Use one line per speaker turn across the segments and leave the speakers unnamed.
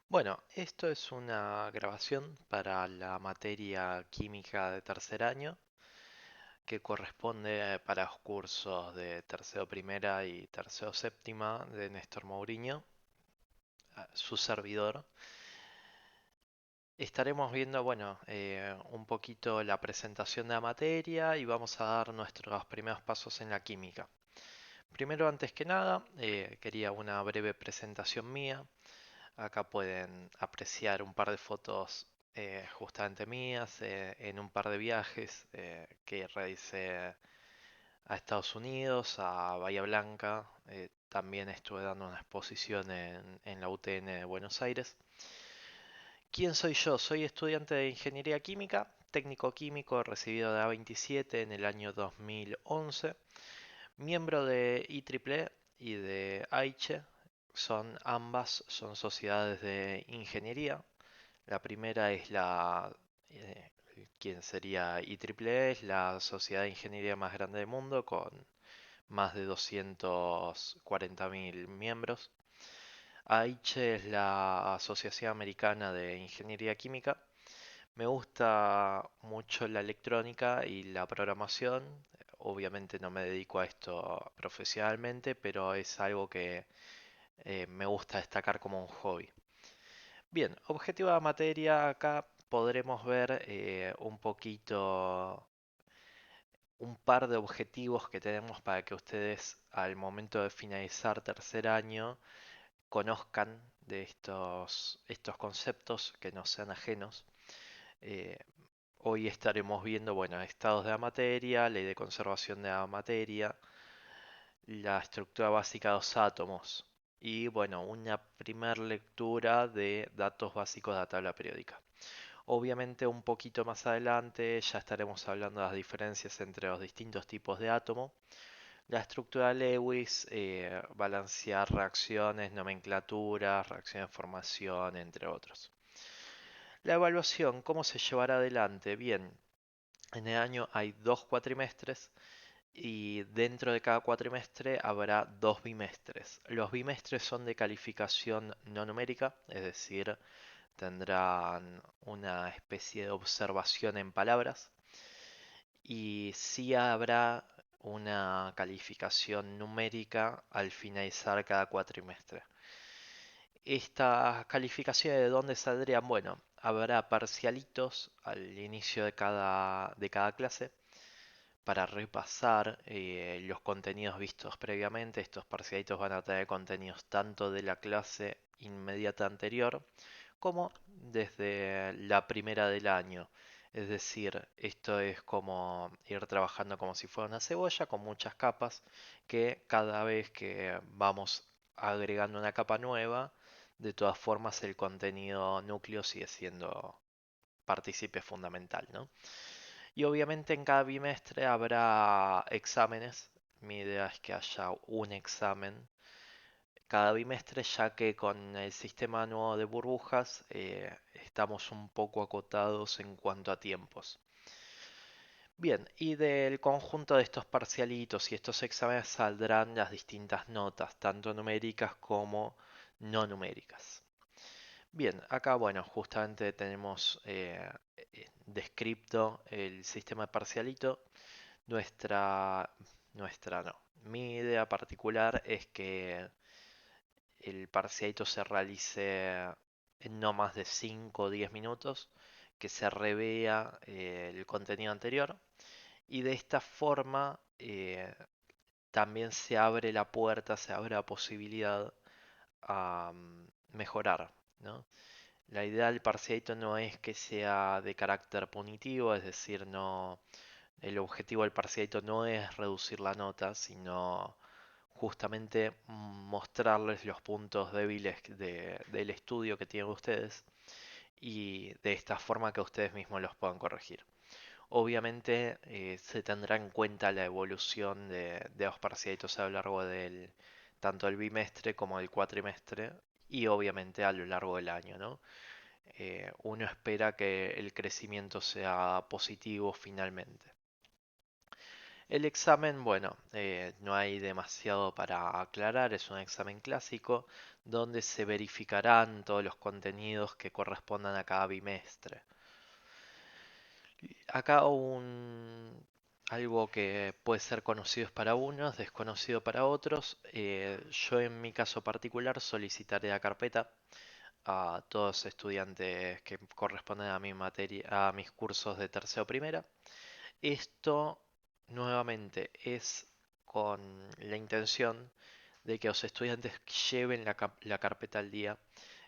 Bueno, esto es una grabación para la materia química de tercer año que corresponde para los cursos de tercero primera y tercero séptima de Néstor Mourinho, su servidor. Estaremos viendo, bueno, un poquito la presentación de la materia y vamos a dar nuestros primeros pasos en la química. Primero, antes que nada, quería una breve presentación mía. Acá pueden apreciar un par de fotos justamente mías en un par de viajes que realicé a Estados Unidos, a Bahía Blanca. También estuve dando una exposición en la UTN de Buenos Aires. ¿Quién soy yo? Soy estudiante de Ingeniería Química, técnico químico recibido de A27 en el año 2011, miembro de IEEE y de AICHE. Ambas son sociedades de ingeniería. La primera es eh, quien sería IEEE, es la sociedad de ingeniería más grande del mundo con más de 240.000 miembros. AICHE es la Asociación Americana de Ingeniería Química. Me gusta mucho la electrónica y la programación. Obviamente no me dedico a esto profesionalmente, pero es algo que me gusta destacar como un hobby. Bien, objetivo de la materia, acá podremos ver un poquito, un par de objetivos que tenemos para que ustedes al momento de finalizar tercer año conozcan de estos conceptos que no sean ajenos. Eh, Hoy estaremos viendo, bueno, estados de la materia, ley de conservación de la materia, la estructura básica de los átomos y, bueno, una primer lectura de datos básicos de la tabla periódica. Obviamente un poquito más adelante ya estaremos hablando de las diferencias entre los distintos tipos de átomo, la estructura de Lewis, balancear reacciones, nomenclaturas, reacciones de formación, entre otros. La evaluación, ¿cómo se llevará adelante? Bien, en el año hay dos cuatrimestres y dentro de cada cuatrimestre habrá dos bimestres. Los bimestres son de calificación no numérica, es decir, tendrán una especie de observación en palabras y sí habrá una calificación numérica al finalizar cada cuatrimestre. Estas calificaciones de dónde saldrían, bueno, habrá parcialitos al inicio de cada clase para repasar los contenidos vistos previamente. Estos parcialitos van a tener contenidos tanto de la clase inmediata anterior como desde la primera del año. Es decir, esto es como ir trabajando como si fuera una cebolla con muchas capas que cada vez que vamos agregando una capa nueva, de todas formas el contenido núcleo sigue siendo partícipe fundamental, ¿no? Y obviamente en cada bimestre habrá exámenes. Mi idea es que haya un examen cada bimestre, ya que con el sistema nuevo de burbujas estamos un poco acotados en cuanto a tiempos. Bien, y del conjunto de estos parcialitos y estos exámenes saldrán las distintas notas, tanto numéricas como no numéricas. Bien, acá bueno, justamente tenemos descripto el sistema de parcialito. Nuestra, nuestra no. Mi idea particular es que el parcialito se realice en no más de 5 o 10 minutos, que se revea el contenido anterior y de esta forma también se abre la puerta, se abre la posibilidad a mejorar, ¿no? La idea del parcialito no es que sea de carácter punitivo, es decir, no, el objetivo del parcialito no es reducir la nota, sino justamente mostrarles los puntos débiles del estudio que tienen ustedes y de esta forma que ustedes mismos los puedan corregir. Obviamente se tendrá en cuenta la evolución de los parcialitos a lo largo del tanto del bimestre como del cuatrimestre y obviamente a lo largo del año, ¿no? Uno espera que el crecimiento sea positivo finalmente. El examen, bueno, no hay demasiado para aclarar, es un examen clásico donde se verificarán todos los contenidos que correspondan a cada bimestre. Acá algo que puede ser conocido para unos, desconocido para otros. Yo en mi caso particular solicitaré la carpeta a todos estudiantes que corresponden a mi materia, a mis cursos de tercero o primera. Esto nuevamente es con la intención de que los estudiantes lleven la carpeta al día,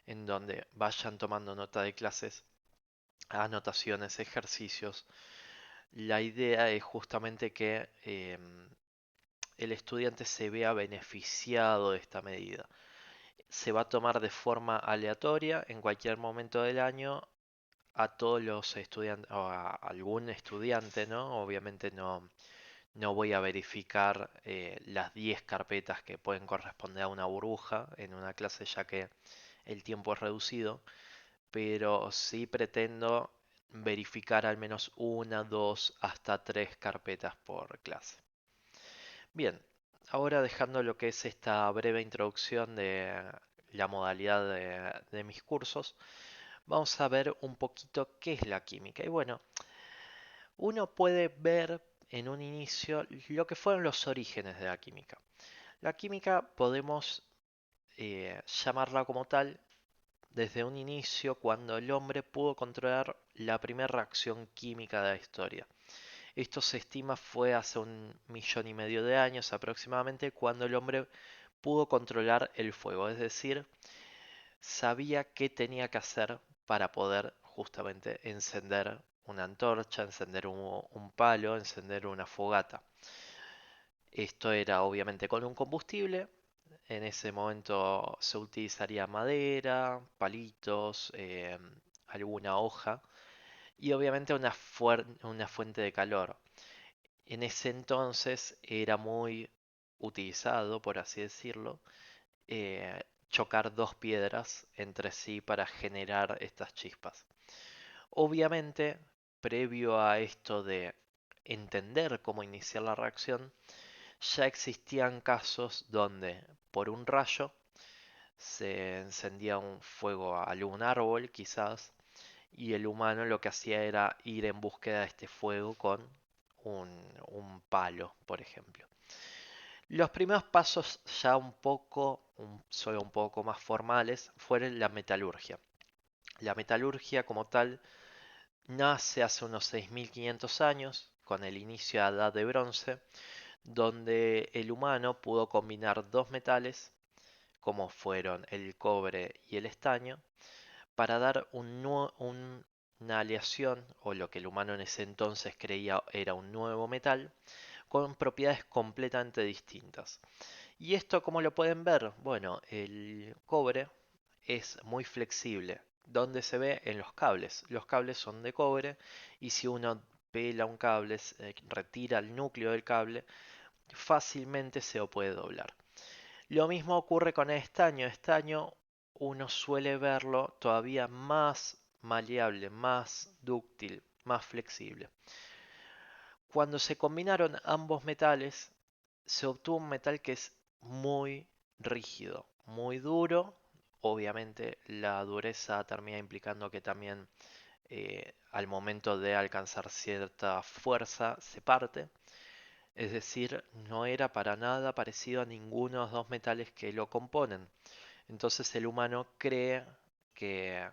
en donde vayan tomando nota de clases, anotaciones, ejercicios. La idea es justamente que el estudiante se vea beneficiado de esta medida. Se va a tomar de forma aleatoria en cualquier momento del año a todos los estudiantes, o a algún estudiante, ¿no? Obviamente no voy a verificar las 10 carpetas que pueden corresponder a una burbuja en una clase, ya que el tiempo es reducido, pero sí pretendo verificar al menos una, dos, hasta tres carpetas por clase. Bien, ahora dejando lo que es esta breve introducción de la modalidad de mis cursos, vamos a ver un poquito qué es la química. Y bueno, uno puede ver en un inicio lo que fueron los orígenes de la química. La química podemos llamarla como tal desde un inicio cuando el hombre pudo controlar la primera reacción química de la historia. Esto se estima fue hace 1,5 millones de años aproximadamente cuando el hombre pudo controlar el fuego, es decir, sabía qué tenía que hacer para poder justamente encender una antorcha, encender un palo, encender una fogata. Esto era obviamente con un combustible. En ese momento se utilizaría madera, palitos, alguna hoja y obviamente una fuente de calor. En ese entonces era muy utilizado, por así decirlo, chocar dos piedras entre sí para generar estas chispas. Obviamente, previo a esto de entender cómo iniciar la reacción, ya existían casos donde por un rayo se encendía un fuego a algún árbol quizás y el humano lo que hacía era ir en búsqueda de este fuego con un palo, por ejemplo. Los primeros pasos ya solo un poco más formales fueron la metalurgia. La metalurgia como tal nace hace unos 6.500 años con el inicio de la Edad de Bronce, donde el humano pudo combinar dos metales, como fueron el cobre y el estaño, para dar una aleación, o lo que el humano en ese entonces creía era un nuevo metal, con propiedades completamente distintas. ¿Y esto cómo lo pueden ver? Bueno, el cobre es muy flexible. ¿Dónde se ve? En los cables. Los cables son de cobre y si uno pela un cable, retira el núcleo del cable, fácilmente se lo puede doblar. Lo mismo ocurre con el estaño. Estaño uno suele verlo todavía más maleable, más dúctil, más flexible. Cuando se combinaron ambos metales, se obtuvo un metal que es muy rígido, muy duro. Obviamente la dureza termina implicando que también al momento de alcanzar cierta fuerza se parte. Es decir, no era para nada parecido a ninguno de los dos metales que lo componen. Entonces el humano cree que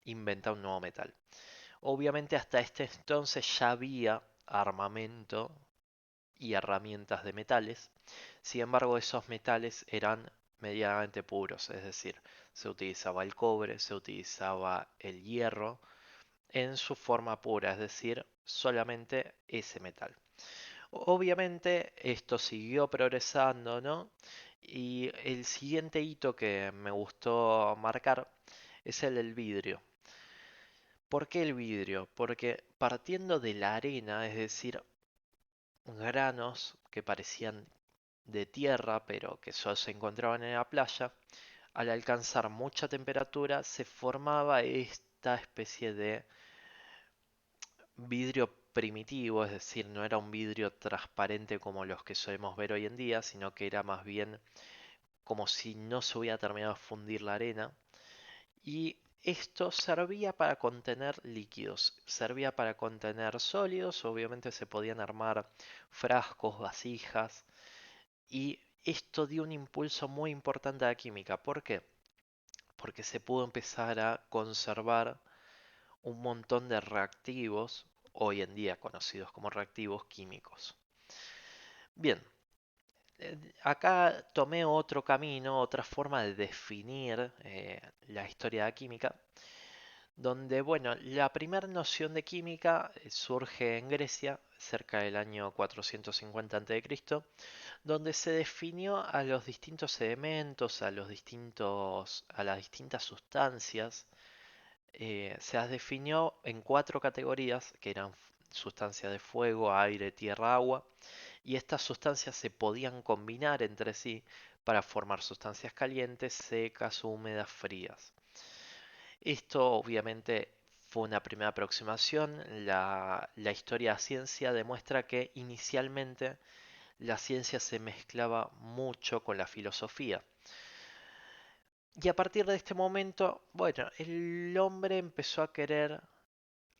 inventa un nuevo metal. Obviamente hasta este entonces ya había armamento y herramientas de metales. Sin embargo, esos metales eran medianamente puros, es decir, se utilizaba el cobre, se utilizaba el hierro en su forma pura, es decir, solamente ese metal. Obviamente esto siguió progresando, ¿no? Y el siguiente hito que me gustó marcar es el del vidrio. ¿Por qué el vidrio? Porque partiendo de la arena, es decir, granos que parecían de tierra, pero que solo se encontraban en la playa, al alcanzar mucha temperatura se formaba esta especie de vidrio primitivo, es decir, no era un vidrio transparente como los que solemos ver hoy en día, sino que era más bien como si no se hubiera terminado de fundir la arena. Y esto servía para contener líquidos, servía para contener sólidos, obviamente se podían armar frascos, vasijas, y esto dio un impulso muy importante a la química. ¿Por qué? Porque se pudo empezar a conservar un montón de reactivos, hoy en día conocidos como reactivos químicos. Bien, acá tomé otro camino, otra forma de definir la historia de la química, donde, bueno, la primera noción de química surge en Grecia, cerca del año 450 a.C., donde se definió a los distintos elementos, a las distintas sustancias. Se las definió en cuatro categorías, que eran sustancias de fuego, aire, tierra, agua, y estas sustancias se podían combinar entre sí para formar sustancias calientes, secas, húmedas, frías. Esto obviamente fue una primera aproximación. La historia de la ciencia demuestra que inicialmente la ciencia se mezclaba mucho con la filosofía. Y a partir de este momento, bueno, el hombre empezó a querer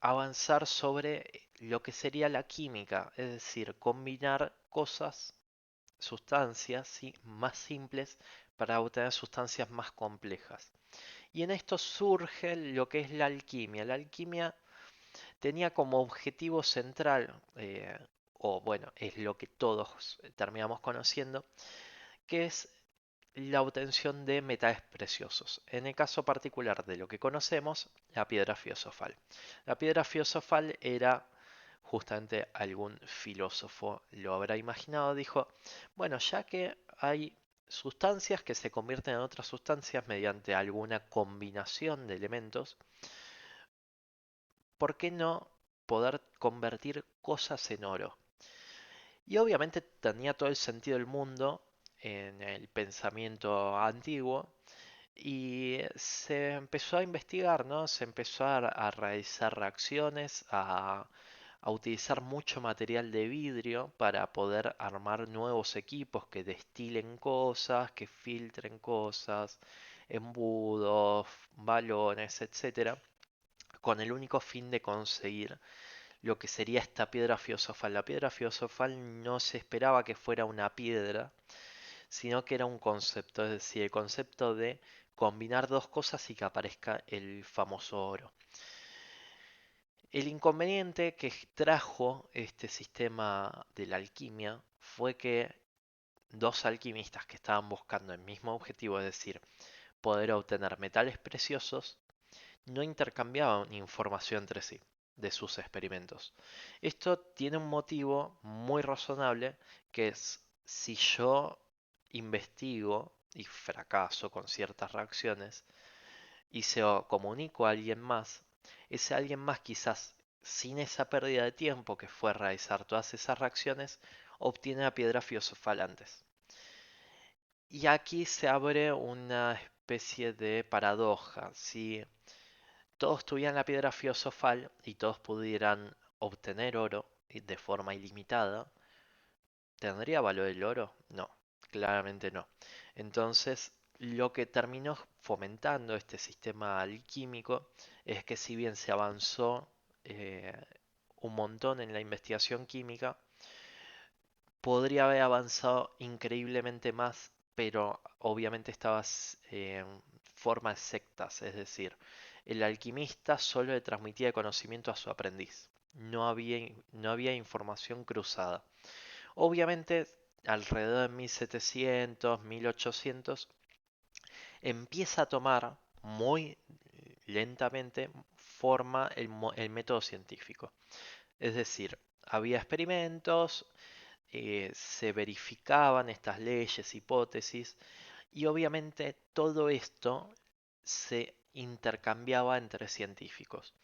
avanzar sobre lo que sería la química, es decir, combinar cosas, sustancias, ¿sí?, más simples para obtener sustancias más complejas. Y en esto surge lo que es la alquimia. La alquimia tenía como objetivo central, o bueno, es lo que todos terminamos conociendo, que es la obtención de metales preciosos. En el caso particular de lo que conocemos, la piedra filosofal. La piedra filosofal era, justamente algún filósofo lo habrá imaginado, dijo, bueno, ya que hay sustancias que se convierten en otras sustancias mediante alguna combinación de elementos, ¿por qué no poder convertir cosas en oro? Y obviamente tenía todo el sentido del mundo en el pensamiento antiguo, y se empezó a investigar, ¿no? Se empezó a realizar reacciones, a utilizar mucho material de vidrio para poder armar nuevos equipos que destilen cosas, que filtren cosas, embudos, balones, etcétera, con el único fin de conseguir lo que sería esta piedra filosofal. La piedra filosofal no se esperaba que fuera una piedra, sino que era un concepto, es decir, el concepto de combinar dos cosas y que aparezca el famoso oro. El inconveniente que trajo este sistema de la alquimia fue que dos alquimistas que estaban buscando el mismo objetivo, es decir, poder obtener metales preciosos, no intercambiaban información entre sí de sus experimentos. Esto tiene un motivo muy razonable, que es: si yo investigo y fracaso con ciertas reacciones y se lo comunico a alguien más, ese alguien más, quizás sin esa pérdida de tiempo que fue realizar todas esas reacciones, obtiene la piedra filosofal antes. Y aquí se abre una especie de paradoja. Si todos tuvieran la piedra filosofal y todos pudieran obtener oro de forma ilimitada, ¿tendría valor el oro? No, claramente no. Entonces, lo que terminó fomentando este sistema alquímico es que, si bien se avanzó eh, un montón en la investigación química, podría haber avanzado increíblemente más, pero obviamente estaba en formas sectas, es decir, el alquimista solo le transmitía conocimiento a su aprendiz, no había información cruzada. Obviamente, alrededor de 1700, 1800, empieza a tomar muy lentamente forma el método científico. Es decir, había experimentos, se verificaban estas leyes, hipótesis, y obviamente todo esto se intercambiaba entre científicos.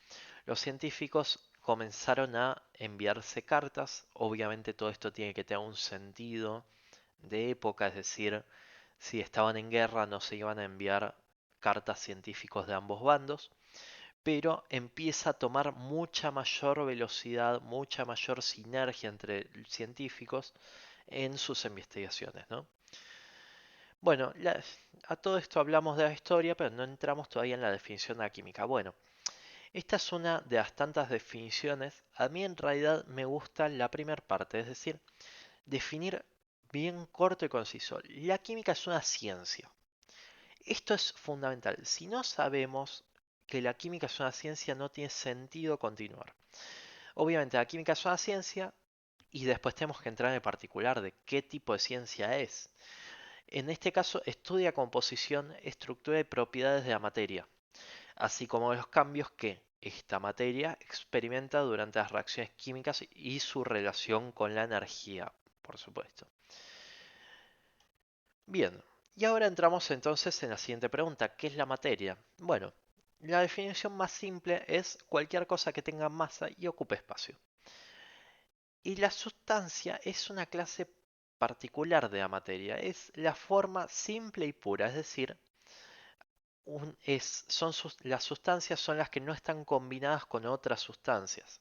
Los científicos comenzaron a enviarse cartas. Obviamente todo esto tiene que tener un sentido de época, es decir, si estaban en guerra no se iban a enviar cartas científicos de ambos bandos, pero empieza a tomar mucha mayor velocidad, mucha mayor sinergia entre científicos en sus investigaciones, ¿no? Bueno, a todo esto hablamos de la historia, pero no entramos todavía en la definición de la química. Bueno, esta es una de las tantas definiciones. A mí en realidad me gusta la primera parte, es decir, definir bien corto y conciso. La química es una ciencia. Esto es fundamental. Si no sabemos que la química es una ciencia, no tiene sentido continuar. Obviamente la química es una ciencia y después tenemos que entrar en el particular de qué tipo de ciencia es. En este caso estudia composición, estructura y propiedades de la materia, así como los cambios que esta materia experimenta durante las reacciones químicas y su relación con la energía, por supuesto. Bien, y ahora entramos entonces en la siguiente pregunta, ¿qué es la materia? Bueno, la definición más simple es cualquier cosa que tenga masa y ocupe espacio. Y la sustancia es una clase particular de la materia, es la forma simple y pura, es decir, las sustancias son las que no están combinadas con otras sustancias.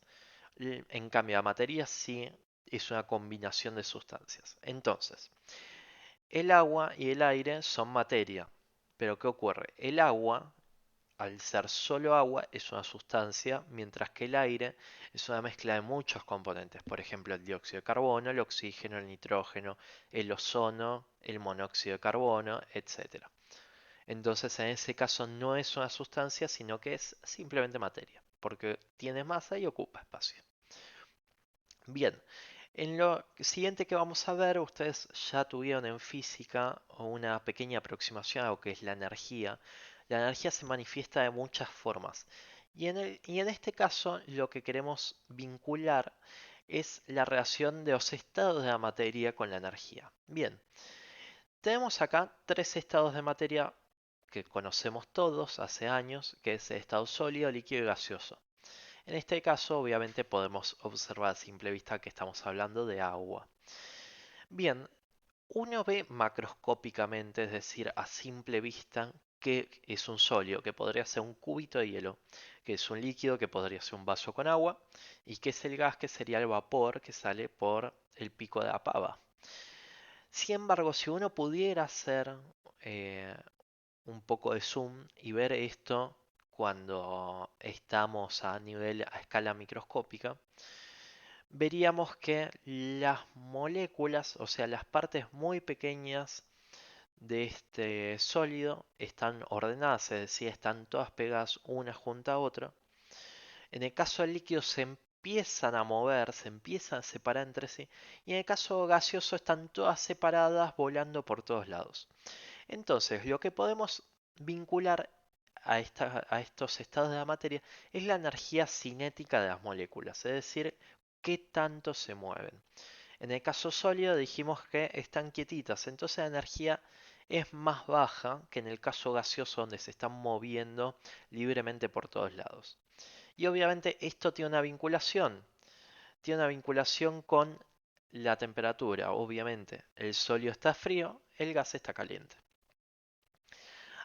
En cambio, la materia sí es una combinación de sustancias. Entonces, el agua y el aire son materia. Pero ¿qué ocurre? El agua, al ser solo agua, es una sustancia, mientras que el aire es una mezcla de muchos componentes. Por ejemplo, el dióxido de carbono, el oxígeno, el nitrógeno, el ozono, el monóxido de carbono, etc. Entonces, en ese caso no es una sustancia, sino que es simplemente materia, porque tiene masa y ocupa espacio. Bien, en lo siguiente que vamos a ver, ustedes ya tuvieron en física una pequeña aproximación a lo que es la energía. La energía se manifiesta de muchas formas. Y en este caso lo que queremos vincular es la relación de los estados de la materia con la energía. Bien, tenemos acá tres estados de materia que conocemos todos hace años, que es el estado sólido, líquido y gaseoso. En este caso, obviamente, podemos observar a simple vista que estamos hablando de agua. Bien, uno ve macroscópicamente, es decir, a simple vista, que es un sólido, que podría ser un cubito de hielo, que es un líquido, que podría ser un vaso con agua, y que es el gas, que sería el vapor que sale por el pico de la pava. Sin embargo, si uno pudiera hacer eh, un poco de zoom y ver esto cuando estamos a escala microscópica, veríamos que las moléculas, o sea, las partes muy pequeñas de este sólido están ordenadas, es decir, están todas pegadas una junto a otra. En el caso del líquido se empiezan a mover, se empiezan a separar entre sí, y en el caso gaseoso están todas separadas volando por todos lados. Entonces, lo que podemos vincular a estos estados de la materia es la energía cinética de las moléculas, es decir, qué tanto se mueven. En el caso sólido dijimos que están quietitas, entonces la energía es más baja que en el caso gaseoso donde se están moviendo libremente por todos lados. Y obviamente esto tiene una vinculación con la temperatura, obviamente. El sólido está frío, el gas está caliente.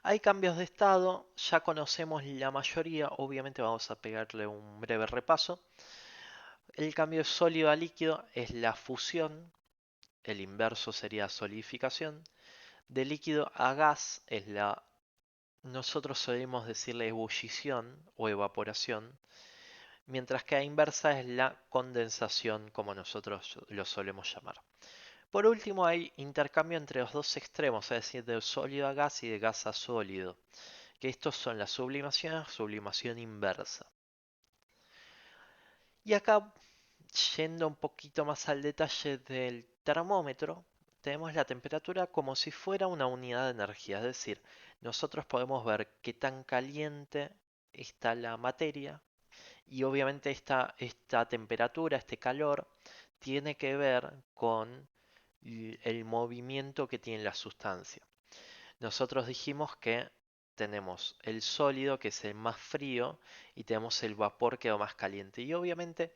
Hay cambios de estado, ya conocemos la mayoría, obviamente vamos a pegarle un breve repaso. El cambio de sólido a líquido es la fusión, el inverso sería solidificación. De líquido a gas es nosotros solemos decirle ebullición o evaporación, mientras que la inversa es la condensación, como nosotros lo solemos llamar. Por último, hay intercambio entre los dos extremos, es decir, de sólido a gas y de gas a sólido, que estos son la sublimación inversa. Y acá, yendo un poquito más al detalle del termómetro, tenemos la temperatura como si fuera una unidad de energía, es decir, nosotros podemos ver qué tan caliente está la materia y obviamente esta temperatura, este calor, tiene que ver con el movimiento que tiene la sustancia. Nosotros dijimos que tenemos el sólido, que es el más frío, y tenemos el vapor, que es el más caliente. Y obviamente,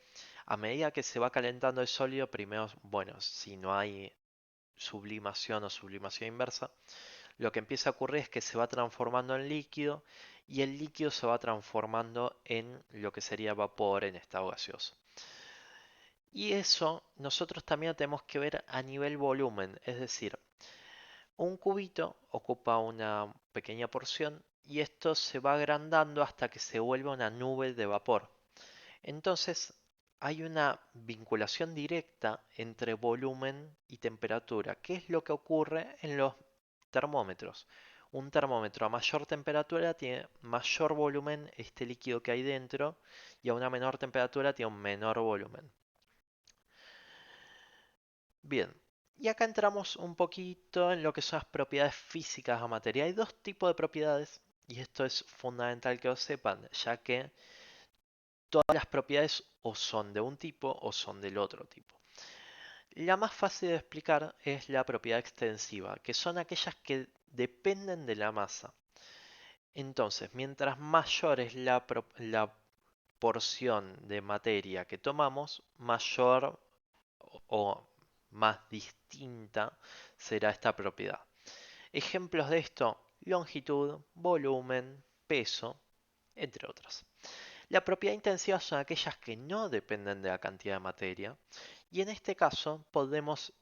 a medida que se va calentando el sólido, primero, bueno, si no hay sublimación o sublimación inversa, lo que empieza a ocurrir es que se va transformando en líquido y el líquido se va transformando en lo que sería vapor en estado gaseoso. Y eso nosotros también lo tenemos que ver a nivel volumen, es decir, un cubito ocupa una pequeña porción y esto se va agrandando hasta que se vuelve una nube de vapor. Entonces hay una vinculación directa entre volumen y temperatura, que es lo que ocurre en los termómetros. Un termómetro a mayor temperatura tiene mayor volumen este líquido que hay dentro y a una menor temperatura tiene un menor volumen. Bien, y acá entramos un poquito en lo que son las propiedades físicas de la materia. Hay dos tipos de propiedades y esto es fundamental que lo sepan, ya que todas las propiedades o son de un tipo o son del otro tipo. La más fácil de explicar es la propiedad extensiva, que son aquellas que dependen de la masa. Entonces, mientras mayor es la porción de materia que tomamos, mayor o más distinta será esta propiedad. Ejemplos de esto: longitud, volumen, peso, entre otras. La propiedad intensiva son aquellas que no dependen de la cantidad de materia, y en este caso podemos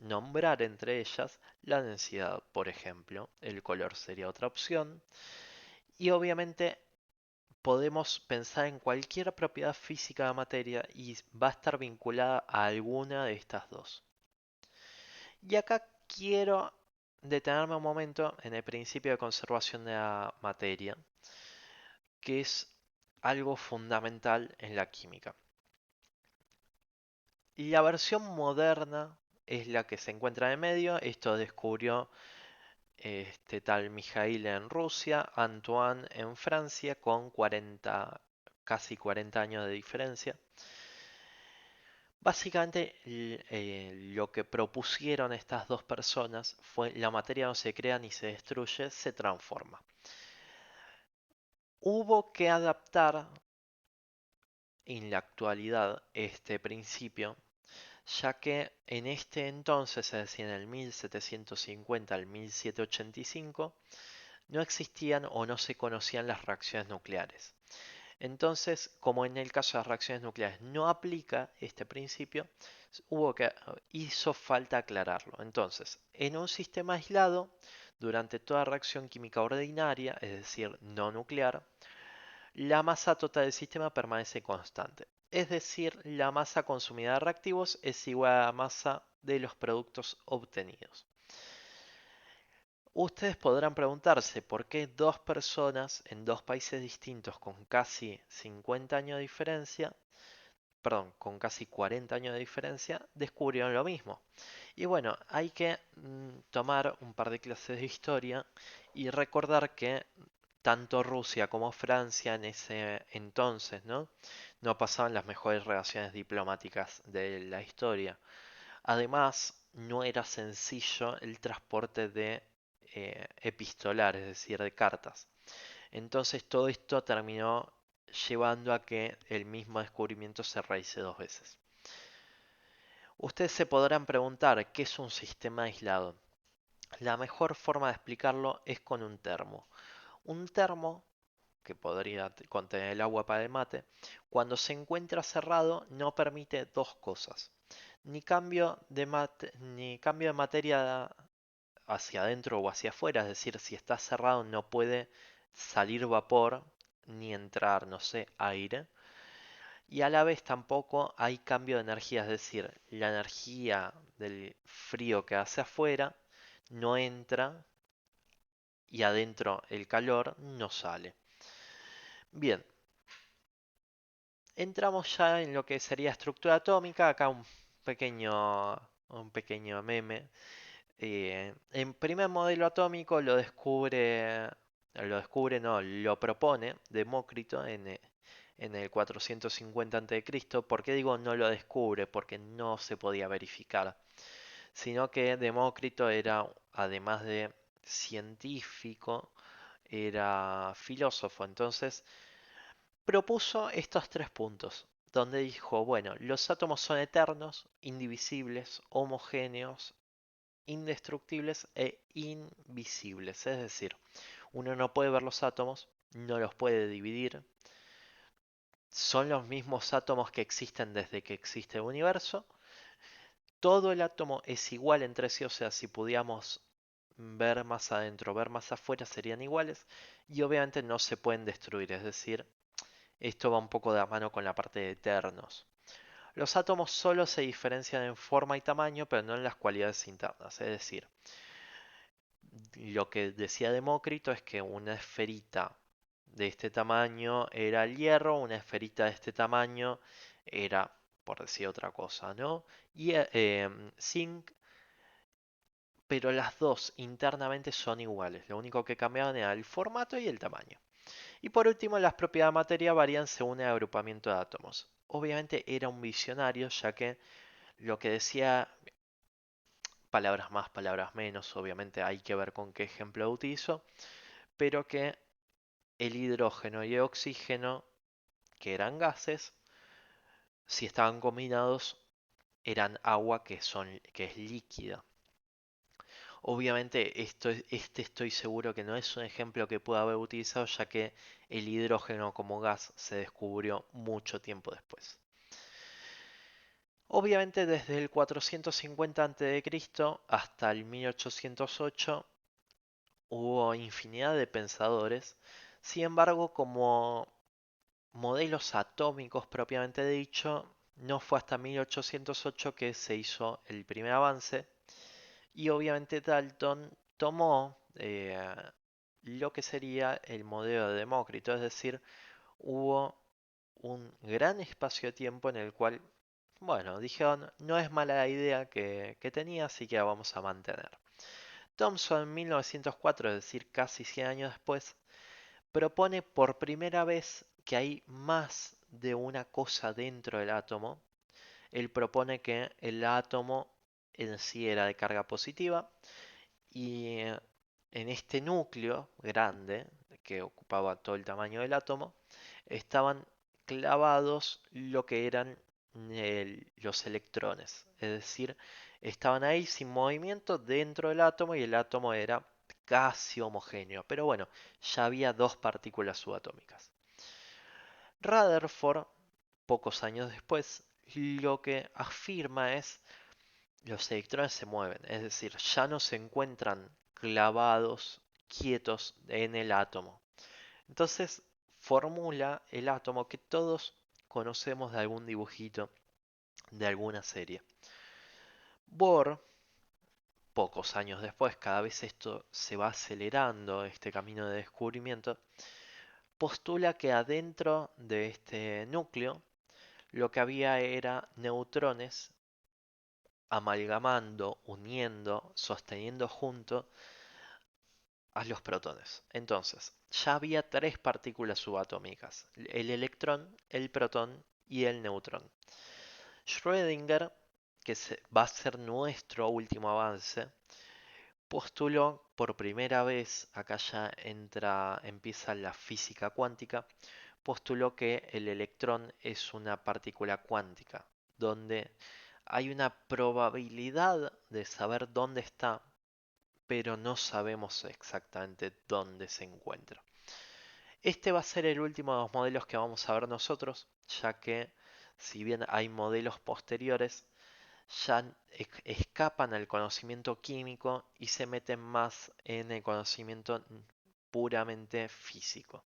nombrar entre ellas la densidad, por ejemplo. El color sería otra opción, y obviamente podemos pensar en cualquier propiedad física de la materia y va a estar vinculada a alguna de estas dos. Y acá quiero detenerme un momento en el principio de conservación de la materia, que es algo fundamental en la química. La versión moderna es la que se encuentra en el medio. Esto descubrió este tal Mikhail en Rusia, Antoine en Francia, con casi 40 años de diferencia. Básicamente lo que propusieron estas dos personas fue: la materia no se crea ni se destruye, se transforma. Hubo que adaptar en la actualidad este principio, ya que en este entonces, es decir, en el 1750 al 1785, no existían o no se conocían las reacciones nucleares. Entonces, como en el caso de las reacciones nucleares no aplica este principio, hizo falta aclararlo. Entonces, en un sistema aislado, durante toda reacción química ordinaria, es decir, no nuclear, la masa total del sistema permanece constante. Es decir, la masa consumida de reactivos es igual a la masa de los productos obtenidos. Ustedes podrán preguntarse por qué dos personas en dos países distintos con casi 50 años de diferencia, perdón, con casi 40 años de diferencia, descubrieron lo mismo. Y bueno, hay que tomar un par de clases de historia y recordar que tanto Rusia como Francia en ese entonces, no pasaban las mejores relaciones diplomáticas de la historia. Además, no era sencillo el transporte de epistolar, es decir, de cartas. Entonces todo esto terminó llevando a que el mismo descubrimiento se realice dos veces. Ustedes se podrán preguntar: ¿qué es un sistema aislado? La mejor forma de explicarlo es con un termo. Un termo, que podría contener el agua para el mate, cuando se encuentra cerrado no permite dos cosas: ni cambio de materia hacia adentro o hacia afuera, es decir, si está cerrado no puede salir vapor ni entrar, no sé, aire, y a la vez tampoco hay cambio de energía, es decir, la energía del frío que hace afuera no entra y adentro el calor no sale. Bien, entramos ya en lo que sería estructura atómica. Acá un pequeño meme. En primer modelo atómico no, lo propone Demócrito en el 450 a.C. ¿Por qué digo no lo descubre? Porque no se podía verificar, sino que Demócrito era, además de científico, era filósofo. Entonces propuso estos tres puntos, donde dijo: bueno, los átomos son eternos, indivisibles, homogéneos, indestructibles e invisibles. Es decir, uno no puede ver los átomos, no los puede dividir, son los mismos átomos que existen desde que existe el universo, todo el átomo es igual entre sí, o sea, si pudiéramos ver más adentro, ver más afuera, serían iguales, y obviamente no se pueden destruir, es decir, esto va un poco de la mano con la parte de eternos. Los átomos solo se diferencian en forma y tamaño, pero no en las cualidades internas, es decir, lo que decía Demócrito es que una esferita de este tamaño era el hierro, una esferita de este tamaño era, por decir otra cosa, ¿no? Y zinc, pero las dos internamente son iguales. Lo único que cambiaban era el formato y el tamaño. Y por último, las propiedades de materia varían según el agrupamiento de átomos. Obviamente era un visionario, ya que lo que decía, palabras más, palabras menos, obviamente hay que ver con qué ejemplo utilizo, pero que el hidrógeno y el oxígeno, que eran gases, si estaban combinados, eran agua que es líquida. Obviamente este estoy seguro que no es un ejemplo que pueda haber utilizado, ya que el hidrógeno como gas se descubrió mucho tiempo después. Obviamente desde el 450 a.C. hasta el 1808 hubo infinidad de pensadores. Sin embargo, como modelos atómicos propiamente dicho, no fue hasta 1808 que se hizo el primer avance. Y obviamente Dalton tomó lo que sería el modelo de Demócrito, es decir, hubo un gran espacio de tiempo en el cual, bueno, dijeron, no es mala la idea que tenía, así que la vamos a mantener. Thomson en 1904, es decir, casi 100 años después, propone por primera vez que hay más de una cosa dentro del átomo. Él propone que el átomo en sí era de carga positiva y en este núcleo grande que ocupaba todo el tamaño del átomo estaban clavados lo que eran los electrones, es decir, estaban ahí sin movimiento dentro del átomo y el átomo era casi homogéneo, pero bueno, ya había dos partículas subatómicas. Rutherford, pocos años después, lo que afirma es los electrones se mueven, es decir, ya no se encuentran clavados, quietos en el átomo. Entonces formula el átomo que todos conocemos de algún dibujito, de alguna serie. Bohr, pocos años después, cada vez esto se va acelerando, este camino de descubrimiento, postula que adentro de este núcleo lo que había era neutrones amalgamando, uniendo, sosteniendo junto a los protones. Entonces, ya había tres partículas subatómicas, el electrón, el protón y el neutrón. Schrödinger, va a ser nuestro último avance, postuló por primera vez, acá ya empieza la física cuántica, postuló que el electrón es una partícula cuántica, donde hay una probabilidad de saber dónde está, pero no sabemos exactamente dónde se encuentra. Este va a ser el último de los modelos que vamos a ver nosotros, ya que si bien hay modelos posteriores, ya escapan al conocimiento químico y se meten más en el conocimiento puramente físico.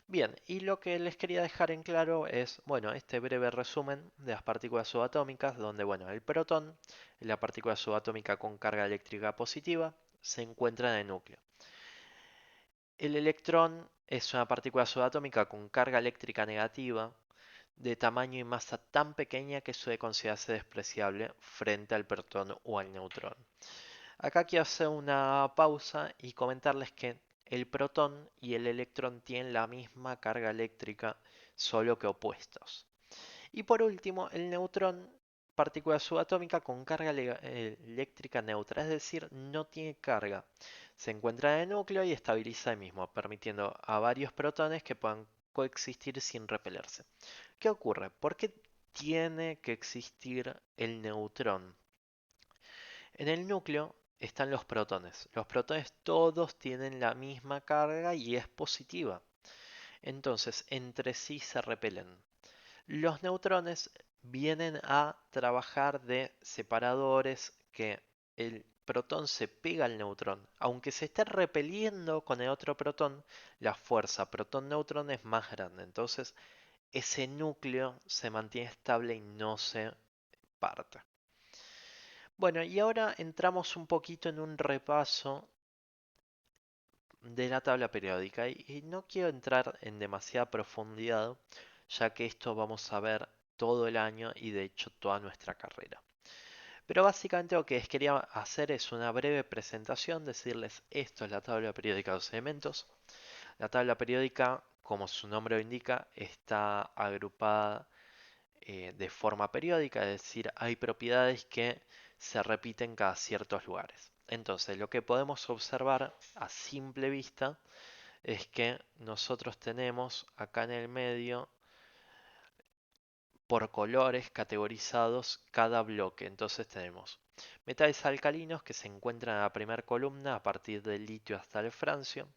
Bien, y lo que les quería dejar en claro es, bueno, este breve resumen de las partículas subatómicas, donde, bueno, el protón, la partícula subatómica con carga eléctrica positiva, se encuentra en el núcleo. El electrón es una partícula subatómica con carga eléctrica negativa, de tamaño y masa tan pequeña que suele considerarse despreciable frente al protón o al neutrón. Acá quiero hacer una pausa y comentarles que el protón y el electrón tienen la misma carga eléctrica, solo que opuestos. Y por último, el neutrón, partícula subatómica con carga eléctrica neutra, es decir, no tiene carga. Se encuentra en el núcleo y estabiliza el mismo, permitiendo a varios protones que puedan coexistir sin repelerse. ¿Qué ocurre? ¿Por qué tiene que existir el neutrón? En el núcleo están los protones. Los protones todos tienen la misma carga y es positiva. Entonces, entre sí se repelen. Los neutrones vienen a trabajar de separadores que el protón se pega al neutrón. Aunque se esté repeliendo con el otro protón, la fuerza protón-neutrón es más grande. Entonces, ese núcleo se mantiene estable y no se parte. Bueno, y ahora entramos un poquito en un repaso de la tabla periódica y no quiero entrar en demasiada profundidad, ya que esto vamos a ver todo el año y de hecho toda nuestra carrera. Pero básicamente lo que les quería hacer es una breve presentación, decirles esto es la tabla periódica de los elementos. La tabla periódica, como su nombre lo indica, está agrupada de forma periódica, es decir, hay propiedades que se repiten cada ciertos lugares. Entonces, lo que podemos observar a simple vista es que nosotros tenemos acá en el medio por colores categorizados cada bloque. Entonces tenemos metales alcalinos que se encuentran en la primera columna a partir del litio hasta el francio,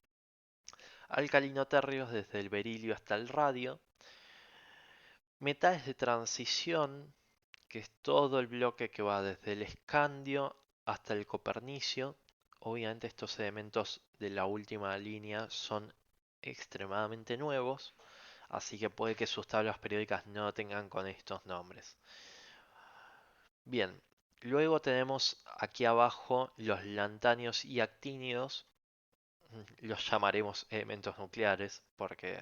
alcalinoterrios desde el berilio hasta el radio, metales de transición, que es todo el bloque que va desde el escandio hasta el copernicio. Obviamente estos elementos de la última línea son extremadamente nuevos, así que puede que sus tablas periódicas no tengan con estos nombres. Bien, luego tenemos aquí abajo los lantáneos y actínidos, los llamaremos elementos nucleares porque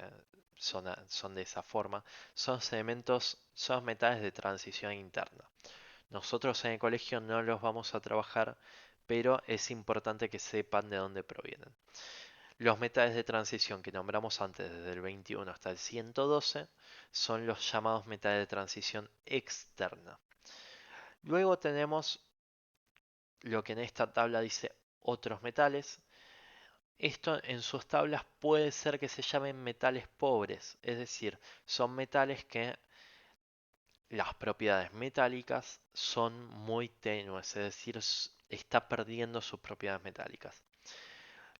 son de esa forma, son elementos, son metales de transición interna. Nosotros en el colegio no los vamos a trabajar, pero es importante que sepan de dónde provienen. Los metales de transición que nombramos antes, desde el 21 hasta el 112, son los llamados metales de transición externa. Luego tenemos lo que en esta tabla dice otros metales. Esto en sus tablas puede ser que se llamen metales pobres, es decir, son metales que las propiedades metálicas son muy tenues, es decir, está perdiendo sus propiedades metálicas.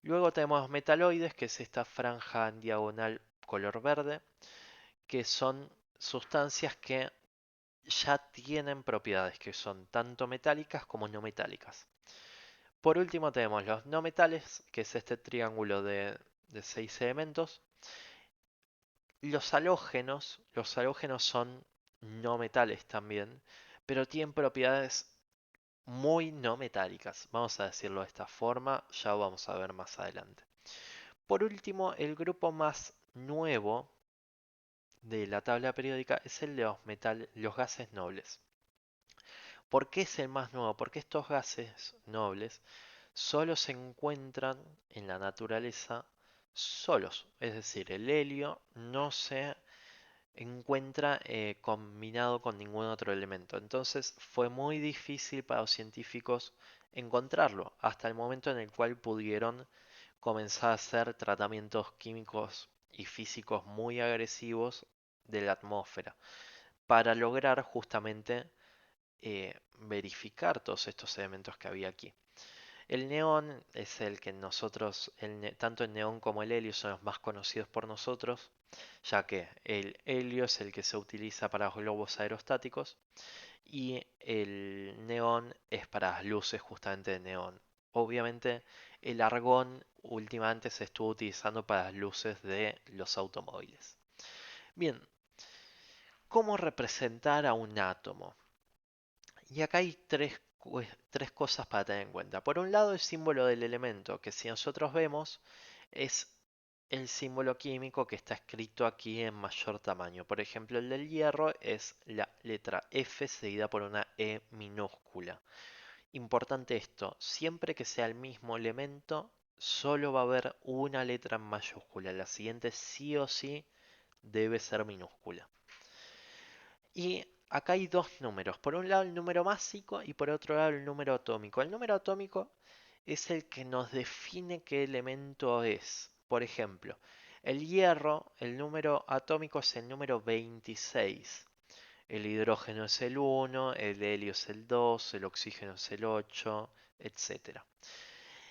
Luego tenemos metaloides, que es esta franja en diagonal color verde, que son sustancias que ya tienen propiedades que son tanto metálicas como no metálicas. Por último tenemos los no metales, que es este triángulo de 6 elementos. Los halógenos son no metales también, pero tienen propiedades muy no metálicas. Vamos a decirlo de esta forma, ya lo vamos a ver más adelante. Por último, el grupo más nuevo de la tabla periódica es el de los gases nobles. ¿Por qué es el más nuevo? Porque estos gases nobles solo se encuentran en la naturaleza solos. Es decir, el helio no se encuentra combinado con ningún otro elemento. Entonces fue muy difícil para los científicos encontrarlo, hasta el momento en el cual pudieron comenzar a hacer tratamientos químicos y físicos muy agresivos de la atmósfera para lograr justamente verificar todos estos elementos que había aquí. El neón es el que nosotros, tanto el neón como el helio son los más conocidos por nosotros, ya que el helio es el que se utiliza para los globos aerostáticos y el neón es para las luces justamente de neón. Obviamente el argón últimamente se estuvo utilizando para las luces de los automóviles. Bien, ¿cómo representar a un átomo? Y acá hay tres cosas para tener en cuenta. Por un lado, el símbolo del elemento, que si nosotros vemos es el símbolo químico que está escrito aquí en mayor tamaño. Por ejemplo, el del hierro es la letra F seguida por una E minúscula. Importante esto, siempre que sea el mismo elemento, solo va a haber una letra en mayúscula. La siguiente sí o sí debe ser minúscula. Y acá hay dos números. Por un lado el número másico y por otro lado el número atómico. El número atómico es el que nos define qué elemento es. Por ejemplo, el hierro, el número atómico es el número 26. El hidrógeno es el 1, el helio es el 2, el oxígeno es el 8, etc.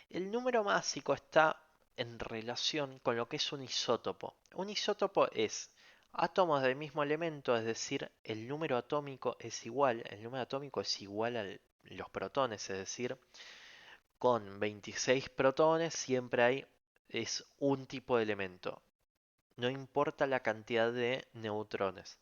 El número másico está en relación con lo que es un isótopo. Un isótopo es átomos del mismo elemento, es decir, el número atómico es igual, el número atómico es igual a los protones, es decir, con 26 protones siempre es un tipo de elemento, no importa la cantidad de neutrones.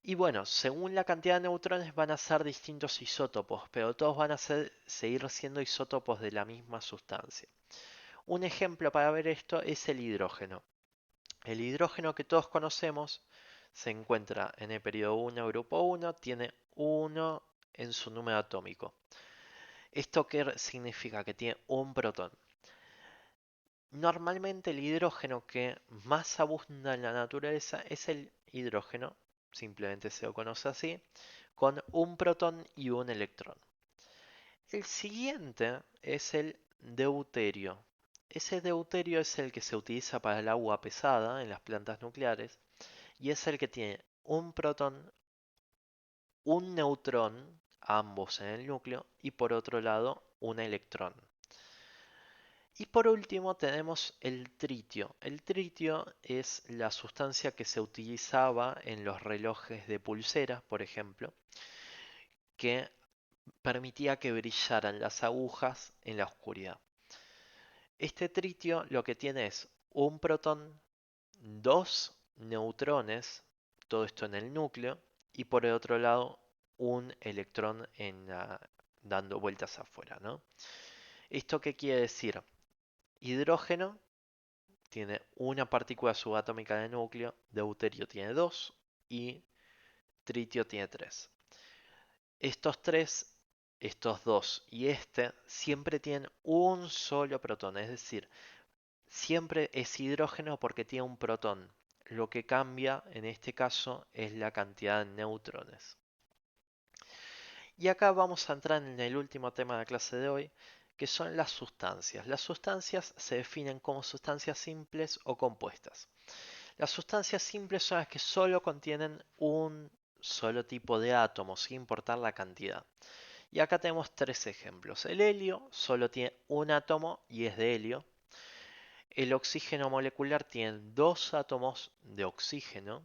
Y bueno, según la cantidad de neutrones van a ser distintos isótopos, pero todos van a seguir siendo isótopos de la misma sustancia. Un ejemplo para ver esto es el hidrógeno. El hidrógeno que todos conocemos se encuentra en el periodo 1, grupo 1, tiene 1 en su número atómico. ¿Esto qué significa? Que tiene un protón. Normalmente el hidrógeno que más abunda en la naturaleza es el hidrógeno, simplemente se lo conoce así, con un protón y un electrón. El siguiente es el deuterio. Ese deuterio es el que se utiliza para el agua pesada en las plantas nucleares y es el que tiene un protón, un neutrón, ambos en el núcleo, y por otro lado un electrón. Y por último tenemos el tritio. El tritio es la sustancia que se utilizaba en los relojes de pulsera, por ejemplo, que permitía que brillaran las agujas en la oscuridad. Este tritio lo que tiene es un protón, dos neutrones, todo esto en el núcleo, y por el otro lado un electrón dando vueltas afuera, ¿no? ¿Esto qué quiere decir? Hidrógeno tiene una partícula subatómica de núcleo, deuterio tiene dos y tritio tiene tres. Estos tres, estos dos y este siempre tienen un solo protón, es decir, siempre es hidrógeno porque tiene un protón. Lo que cambia en este caso es la cantidad de neutrones. Y acá vamos a entrar en el último tema de la clase de hoy, que son las sustancias. Las sustancias se definen como sustancias simples o compuestas. Las sustancias simples son las que solo contienen un solo tipo de átomo, sin importar la cantidad. Y acá tenemos tres ejemplos. El helio solo tiene un átomo y es de helio. El oxígeno molecular tiene dos átomos de oxígeno.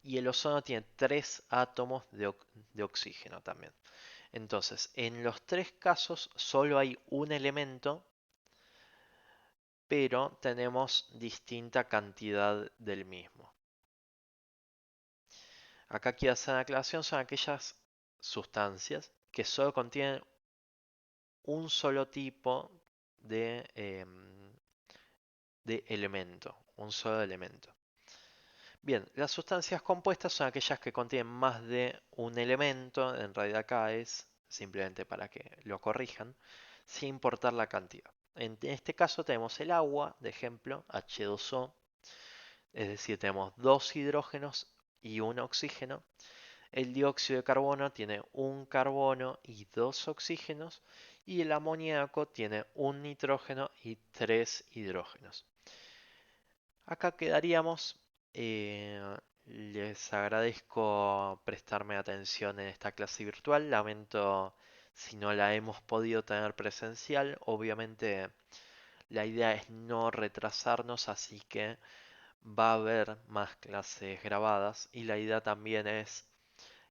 Y el ozono tiene tres átomos de oxígeno también. Entonces, en los tres casos solo hay un elemento, pero tenemos distinta cantidad del mismo. Acá quiero hacer una aclaración, son aquellas sustancias que solo contienen un solo tipo de elemento, un solo elemento. Bien, las sustancias compuestas son aquellas que contienen más de un elemento, en realidad acá es simplemente para que lo corrijan, sin importar la cantidad. En este caso tenemos el agua, de ejemplo, H2O, es decir, tenemos dos hidrógenos y un oxígeno. El dióxido de carbono tiene un carbono y dos oxígenos. Y el amoníaco tiene un nitrógeno y tres hidrógenos. Acá quedaríamos. Les agradezco prestarme atención en esta clase virtual. Lamento si no la hemos podido tener presencial. Obviamente la idea es no retrasarnos, así que va a haber más clases grabadas. Y la idea también es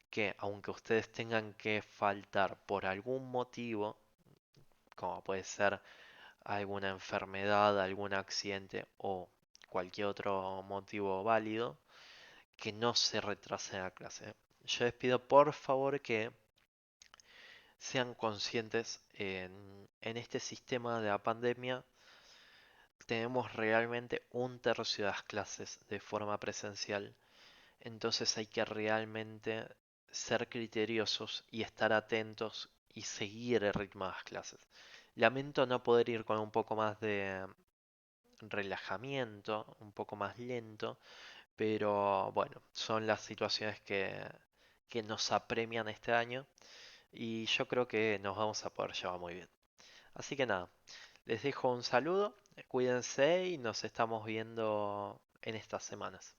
que aunque ustedes tengan que faltar por algún motivo, como puede ser alguna enfermedad, algún accidente o cualquier otro motivo válido, que no se retrase la clase. Yo les pido por favor que sean conscientes en este sistema de la pandemia. Tenemos realmente un tercio de las clases de forma presencial. Entonces hay que realmente ser criteriosos y estar atentos y seguir el ritmo de las clases. Lamento no poder ir con un poco más de relajamiento, un poco más lento, pero bueno, son las situaciones que nos apremian este año y yo creo que nos vamos a poder llevar muy bien. Así que nada, les dejo un saludo, cuídense y nos estamos viendo en estas semanas.